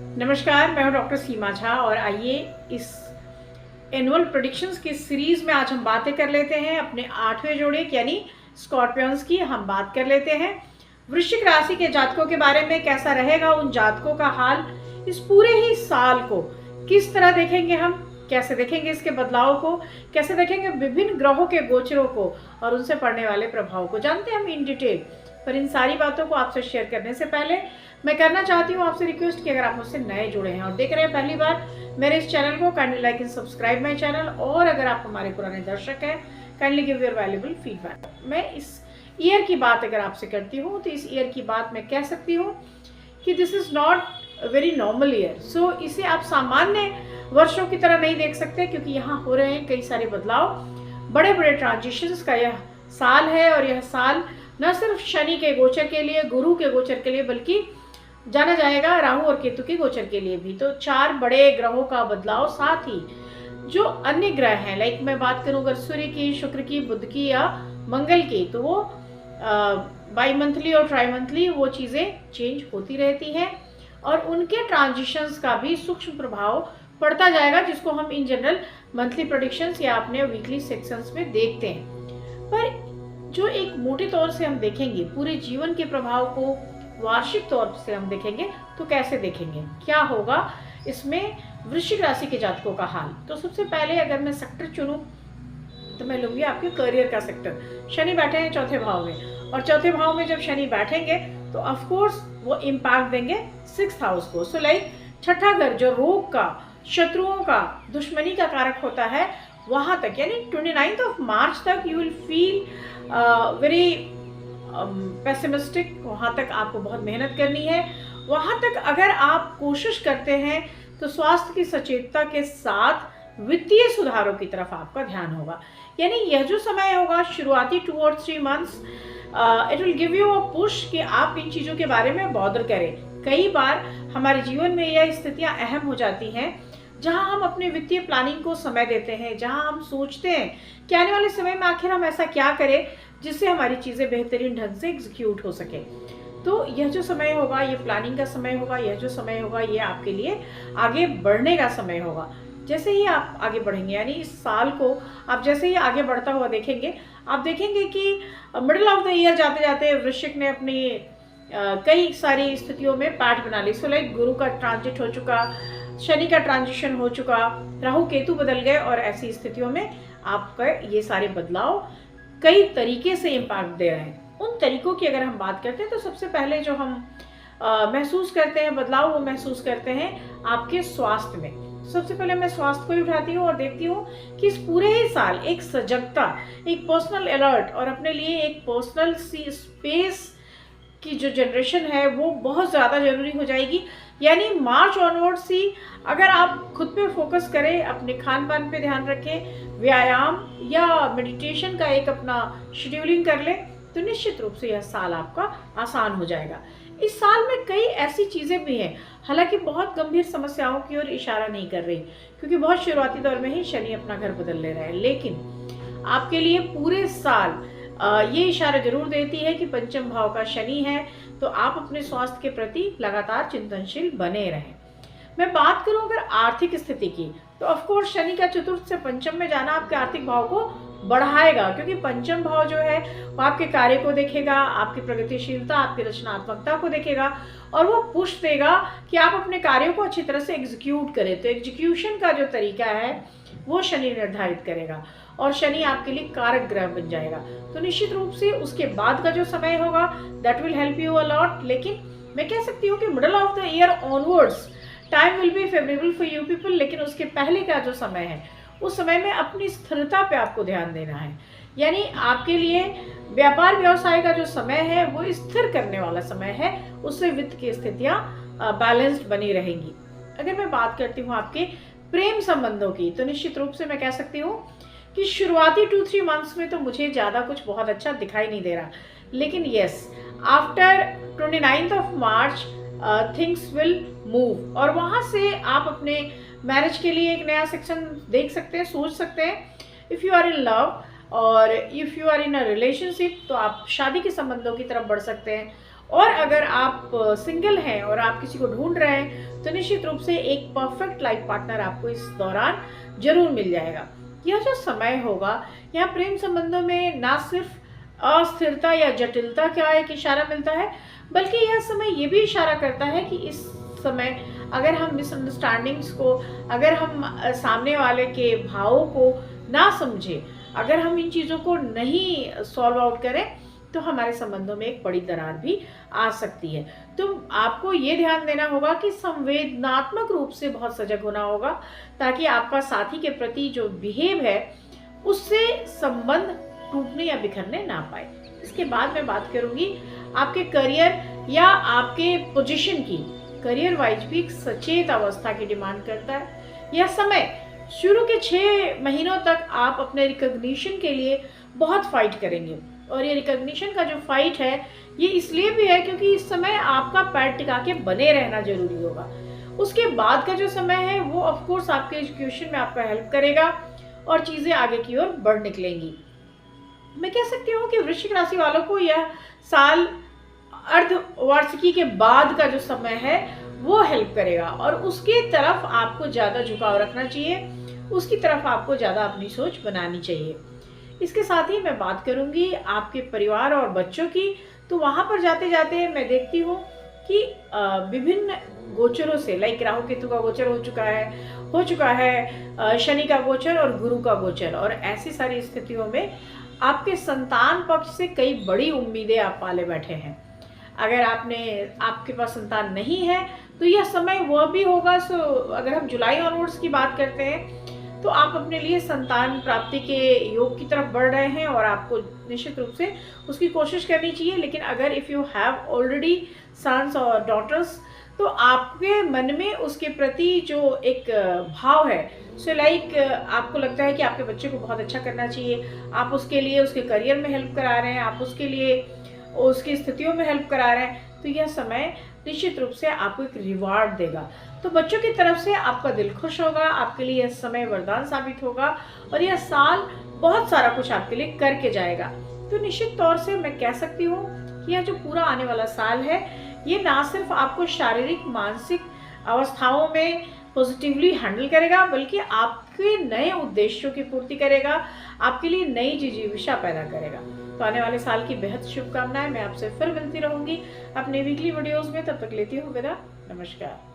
नमस्कार, मैं हूं डॉक्टर सीमा झा और आइए इस एनुअल प्रेडिक्शंस की सीरीज में आज हम बातें कर लेते हैं अपने 8वें जोड़े यानी स्कॉर्पियंस की। हम बात कर लेते हैं वृश्चिक राशि के जातकों के बारे में, कैसा रहेगा उन जातकों का हाल इस पूरे ही साल को, किस तरह देखेंगे हम, कैसे देखेंगे इसके बदलाव को, कैसे देखेंगे विभिन्न ग्रहों के गोचरों को और उनसे पड़ने वाले प्रभाव को, जानते हैं हम इन डिटेल। पर इन सारी बातों को आपसे शेयर करने से पहले मैं करना चाहती हूँ आपसे रिक्वेस्ट कि अगर आप मुझसे नए जुड़े हैं और देख रहे हैं पहली बार मेरे इस चैनल को, kindly like and subscribe my channel. और अगर आप हमारे पुराने दर्शक हैं, kindly give your valuable feedback. मैं इस ईयर की बात अगर आपसे करती हूँ तो इस ईयर की बात मैं कह सकती हूँ कि this is not very normal year. So इसे आप सामान्य वर्षों की तरह नहीं देख सकते, क्योंकि यहाँ हो रहे हैं कई सारे बदलाव, बड़े बड़े ट्रांजिशंस का यह साल है। और यह साल न सिर्फ शनि के गोचर के लिए, गुरु के गोचर के लिए, बल्कि जाना जाएगा राहु और केतु के गोचर के लिए भी। तो 4 बड़े ग्रहों का बदलाव, साथ ही जो अन्य ग्रह हैं, लाइक मैं बात करूं अगर सूर्य की, शुक्र की, बुध की या मंगल की, तो वो बाई मंथली और ट्राई मंथली वो चीज़ें चेंज होती रहती हैं और उनके ट्रांजिशंस का भी सूक्ष्म प्रभाव पड़ता जाएगा, जिसको हम इन जनरल मंथली प्रेडिक्शंस या अपने वीकली सेक्शंस में देखते हैं। पर जो एक मोटे तौर से हम देखेंगे पूरे जीवन के प्रभाव को, वार्षिक तौर से हम देखेंगे तो कैसे देखेंगे, क्या होगा इसमें वृश्चिक राशि के जातकों का हाल। तो सबसे पहले अगर मैं सेक्टर चुनूं तो मैं लूंगी आपके करियर का सेक्टर। शनि बैठे हैं चौथे भाव में, और चौथे भाव में जब शनि बैठेंगे तो ऑफ कोर्स वो इम्पैक्ट देंगे 6th हाउस को। सो लाइक छठा घर जो रोग का, शत्रुओं का, दुश्मनी का कारक होता है, वहां तक यानी 29 मार्च तक you will feel very pessimistic. वहाँ तक आपको बहुत मेहनत करनी है। वहाँ तक अगर आप कोशिश करते हैं तो स्वास्थ्य की सचेतता के साथ वित्तीय सुधारों की तरफ आपका ध्यान होगा। यानी यह जो समय होगा शुरुआती 2 और 3 months, it will give you a push कि आप इन चीज़ों के बारे में बॉदर करें। कई बार हमारे जीवन में यह स्थितियाँ अहम हो जाती हैं जहां हम अपने वित्तीय प्लानिंग को समय देते हैं, जहां हम सोचते हैं कि आने वाले समय में आखिर हम ऐसा क्या करें जिससे हमारी चीज़ें बेहतरीन ढंग से एग्जीक्यूट हो सके। तो यह जो समय होगा ये प्लानिंग का समय होगा, यह जो समय होगा ये आपके लिए आगे बढ़ने का समय होगा। जैसे ही आप आगे बढ़ेंगे, यानी इस साल को आप जैसे ही आगे बढ़ता हुआ देखेंगे, आप देखेंगे कि मिडिल ऑफ द ईयर जाते जाते वृश्चिक ने अपनी कई सारी स्थितियों में पैठ बना ली। सो लाइक गुरु का ट्रांजिट हो चुका, शनि का ट्रांजिशन हो चुका, राहु केतु बदल गए, और ऐसी स्थितियों में आपका ये सारे बदलाव कई तरीके से इम्पैक्ट दे रहे हैं। उन तरीकों की अगर हम बात करते हैं तो सबसे पहले जो हम महसूस करते हैं बदलाव, वो महसूस करते हैं आपके स्वास्थ्य में। सबसे पहले मैं स्वास्थ्य को ही उठाती हूँ और देखती हूँ कि इस पूरे ही साल एक सजगता, एक पर्सनल अलर्ट और अपने लिए एक पर्सनल सी स्पेस की जो जनरेशन है वो बहुत ज़्यादा जरूरी हो जाएगी। यानी मार्च ऑनवर्ड्स ही अगर आप खुद पे फोकस करें, अपने खान पान पे ध्यान रखें, व्यायाम या मेडिटेशन का एक अपना शेड्यूलिंग कर लें, तो निश्चित रूप से यह साल आपका आसान हो जाएगा। इस साल में कई ऐसी चीज़ें भी हैं, हालांकि बहुत गंभीर समस्याओं की ओर इशारा नहीं कर रही, क्योंकि बहुत शुरुआती दौर में ही शनि अपना घर बदल ले रहा है। लेकिन आपके लिए पूरे साल ये इशारा जरूर देती है कि पंचम भाव का शनि है, तो आप अपने स्वास्थ्य के प्रति लगातार चिंतनशील बने रहें। मैं बात करूं अगर आर्थिक स्थिति की, तो ऑफ कोर्स शनि का चतुर्थ से पंचम में जाना आपके आर्थिक भाव को बढ़ाएगा, क्योंकि पंचम भाव जो है वो आपके कार्य को देखेगा, आपकी प्रगतिशीलता, आपकी रचनात्मकता को देखेगा, और वो पुश देगा कि आप अपने कार्यों को अच्छी तरह से एग्जीक्यूट करें। तो एग्जीक्यूशन का जो तरीका है वो शनि निर्धारित करेगा, और शनि आपके लिए कारक ग्रह बन जाएगा। तो निश्चित रूप से उसके बाद का जो समय होगा that will help you a lot. लेकिन मैं कह सकती हूँ कि middle of the year onwards time will be favourable for you people. लेकिन उसके पहले का जो समय है उस समय में अपनी स्थिरता पे आपको ध्यान देना है। यानी आपके लिए व्यापार व्यवसाय का जो समय है वो स्थिर करने वाला समय है, उससे वित्त की स्थितियाँ बैलेंस्ड बनी रहेंगी। अगर मैं बात करती हूँ आपके प्रेम संबंधों की, तो निश्चित रूप से मैं कह सकती हूँ कि शुरुआती 2-3 मंथ्स में तो मुझे ज़्यादा कुछ बहुत अच्छा दिखाई नहीं दे रहा। लेकिन yes, after 29 March things will move, और वहाँ से आप अपने मैरिज के लिए एक नया सेक्शन देख सकते हैं, सोच सकते हैं। If you are in love और if you are in a relationship, तो आप शादी के संबंधों की तरफ बढ़ सकते हैं। और अगर आप सिंगल हैं और आप किसी को ढूंढ रहे हैं तो निश्चित रूप से एक परफेक्ट लाइफ पार्टनर आपको इस दौरान जरूर मिल जाएगा। यह जो समय होगा, यहाँ प्रेम संबंधों में ना सिर्फ अस्थिरता या जटिलता का एक इशारा मिलता है, बल्कि यह समय ये भी इशारा करता है कि इस समय अगर हम मिसअंडरस्टैंडिंग्स को, अगर हम सामने वाले के भावों को ना समझे, अगर हम इन चीज़ों को नहीं सॉल्व आउट करें तो हमारे संबंधों में एक बड़ी दरार भी आ सकती है। तो आपको ये ध्यान देना होगा कि संवेदनात्मक रूप से बहुत सजग होना होगा, ताकि आपका साथी के प्रति जो बिहेव है उससे संबंध टूटने या बिखरने ना पाए। इसके बाद मैं बात करूंगी आपके करियर या आपके पोजीशन की। करियर वाइज भी एक सचेत अवस्था की डिमांड करता है। यह समय शुरू के 6 महीनों तक आप अपने रिकॉग्निशन के लिए बहुत फाइट करेंगे, और ये रिकॉग्निशन का जो फाइट है ये इसलिए भी है क्योंकि इस समय आपका पैर टिका के बने रहना जरूरी होगा। उसके बाद का जो समय है वो ऑफ कोर्स आपके एजुकेशन में आपका हेल्प करेगा और चीज़ें आगे की ओर बढ़ निकलेंगी। मैं कह सकती हूँ कि वृश्चिक राशि वालों को यह साल अर्धवार्षिकी के बाद का जो समय है वो हेल्प करेगा, और उसकी तरफ आपको ज़्यादा झुकाव रखना चाहिए, उसकी तरफ आपको ज़्यादा अपनी सोच बनानी चाहिए। इसके साथ ही मैं बात करूंगी आपके परिवार और बच्चों की। तो वहाँ पर जाते जाते मैं देखती हूँ कि विभिन्न गोचरों से, लाइक राहु केतु का गोचर हो चुका है, शनि का गोचर और गुरु का गोचर, और ऐसी सारी स्थितियों में आपके संतान पक्ष से कई बड़ी उम्मीदें आप पाले बैठे हैं। अगर आपके पास संतान नहीं है तो यह समय वह भी होगा। सो अगर हम जुलाई ऑनवर्ड्स की बात करते हैं तो आप अपने लिए संतान प्राप्ति के योग की तरफ बढ़ रहे हैं, और आपको निश्चित रूप से उसकी कोशिश करनी चाहिए। लेकिन अगर if you have already sons और डॉटर्स तो आपके मन में उसके प्रति जो एक भाव है, सो लाइक आपको लगता है कि आपके बच्चे को बहुत अच्छा करना चाहिए, आप उसके लिए उसके करियर में हेल्प करा रहे हैं, आप उसके लिए उसकी स्थितियों में हेल्प करा रहे हैं, तो यह समय निश्चित रूप से आपको एक रिवार्ड देगा। तो बच्चों की तरफ से आपका दिल खुश होगा, आपके लिए यह समय वरदान साबित होगा, और यह साल बहुत सारा कुछ आपके लिए करके जाएगा। तो निश्चित तौर से मैं कह सकती हूँ कि यह जो पूरा आने वाला साल है ये ना सिर्फ आपको शारीरिक मानसिक अवस्थाओं में पॉजिटिवली हैंडल करेगा, बल्कि आपके नए उद्देश्यों की पूर्ति करेगा, आपके लिए नई जिजीविषा पैदा करेगा। तो आने वाले साल की बेहद शुभकामनाएं। मैं आपसे फिर मिलती रहूंगी अपने वीकली वीडियोस में। तब तक लेती हूँ विदा। नमस्कार।